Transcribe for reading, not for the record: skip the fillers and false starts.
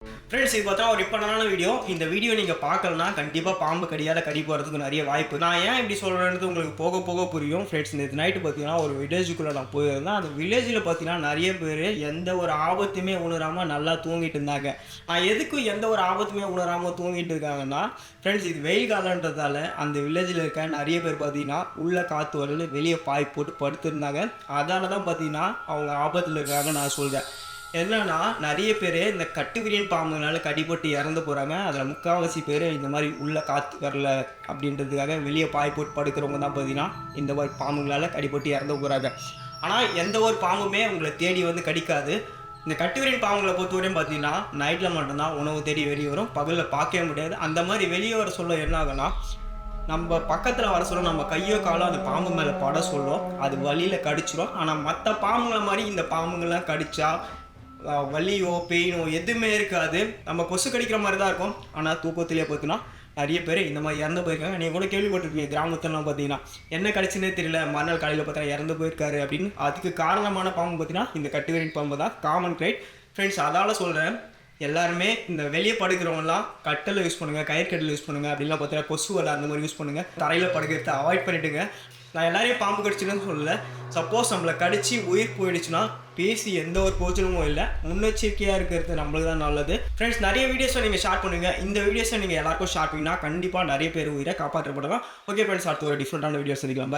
Friends இது பார்த்தா ஒரு இம்பார்ட்டன்டான வீடியோ. இந்த வீடியோ நீங்கள் பார்க்கலனா கண்டிப்பாக பாம்பு கடியால் கடி போகிறதுக்கு நிறைய வாய்ப்பு. நான் ஏன் இப்படி சொல்கிறேன்றது உங்களுக்கு போக போக புரியும். ஃப்ரெண்ட்ஸ் நேற்று நைட்டு பார்த்தீங்கன்னா ஒரு வில்லேஜுக்குள்ளே நான் போயிருந்தேன். அந்த வில்லேஜில் பார்த்தீங்கன்னா நிறைய பேர் எந்த ஒரு ஆபத்துமே உணராமல் நல்லா தூங்கிட்டு இருந்தாங்க. நான் எதுக்கும் எந்த ஒரு ஆபத்துமே உணராமல் தூங்கிட்டு இருக்காங்கன்னா ஃப்ரெண்ட்ஸ் இது வெயில் காலன்றதால அந்த வில்லேஜில் இருக்க நிறைய பேர் பார்த்தீங்கன்னா உள்ளே காற்று வரல வெளியே பாய் போட்டு படுத்துருந்தாங்க. அதனால தான் பார்த்தீங்கன்னா அவங்க ஆபத்தில் இருக்காங்க நான் சொல்கிறேன். என்னன்னா நிறைய பேர் இந்த கட்டுவிரியன் பாம்புனால கடிபட்டு இறந்து போகிறாங்க. அதில் முக்கால்வாசி பேர் இந்த மாதிரி உள்ள காற்று வரல அப்படின்றதுக்காக வெளியே பாய் போட்டு படுக்கிறவங்க தான் பார்த்தீங்கன்னா இந்த மாதிரி பாம்புங்களால் கடிபட்டு இறந்து போகிறாங்க. ஆனால் எந்த ஒரு பாம்புமே உங்களை தேடி வந்து கடிக்காது. இந்த கட்டுவிரியன் பாம்புகளை பொறுத்தவரையும் பார்த்தீங்கன்னா நைட்டில் மட்டும்தான் உணவு தேடி வெளியே வரும், பகலில் பார்க்கவே முடியாது. அந்த மாதிரி வெளியே வர சொல்ல என்ன ஆகுனா நம்ம பக்கத்தில் வர சொல்ல நம்ம கையோ காலோ அந்த பாம்பு மேலே பட சொல்லும், அது வலியில் கடிச்சிடும். ஆனால் மற்ற பாம்புங்களை மாதிரி இந்த பாம்புங்கள்லாம் கடித்தா வலியோ பெயினோ எதுவுமே இருக்காது. நம்ம கொசு கடிக்கிற மாதிரி தான் இருக்கும். ஆனால் தூக்கத்திலே பார்த்தீங்கன்னா நிறைய பேர் இந்த மாதிரி இறந்து போயிருக்காங்க. நீங்கள் கூட கேள்விப்பட்டிருக்கீங்க கிராமத்துலாம் பார்த்தீங்கன்னா என்ன கடிச்சுன்னே தெரியல, மறுநாள் காலையில் பார்த்தா இறந்து போயிருக்காரு அப்படின்னு. அதுக்கு காரணமான பாம்பு பார்த்தீங்கன்னா இந்த கட்டுவிரியன் பாம்பு தான் காமன் கிரைட். ஃப்ரெண்ட்ஸ் அதால் சொல்கிறேன், எல்லாருமே இந்த வெளியே படுக்கிறவங்கலாம் கட்டலை யூஸ் பண்ணுங்கள், கயிறு கட்டில் யூஸ் பண்ணுங்கள். அப்படின்லாம் பார்த்தீங்கன்னா கொசு வலை அந்த மாதிரி யூஸ் பண்ணுங்கள். தரையில் படுக்கிறத அவாய்ட் பண்ணிவிடுங்க. நான் எல்லாரையும் பாம்பு கடிச்சுன்னு சொல்லலை. சப்போஸ் நம்மளை கடிச்சு உயிர் போயிடுச்சுன்னா பேசி எந்த ஒரு கோச்சனமும் இல்லை, முன்னெச்சரிக்கையாக இருக்கிறது நம்மளுக்கு தான் நல்லது. ஃப்ரெண்ட்ஸ் நிறைய வீடியோஸை நீங்கள் ஷேர் பண்ணுங்கள். இந்த வீடியோஸை நீங்கள் எல்லாருக்கும் ஷேர் பண்ணிங்கன்னா கண்டிப்பாக நிறைய பேர் உயிரை காப்பாற்றப்படலாம். ஓகே ஃப்ரெண்ட்ஸ், அடுத்த ஒரு டிஃப்ரெண்ட்டான வீடியோஸ் சந்திக்கலாம்.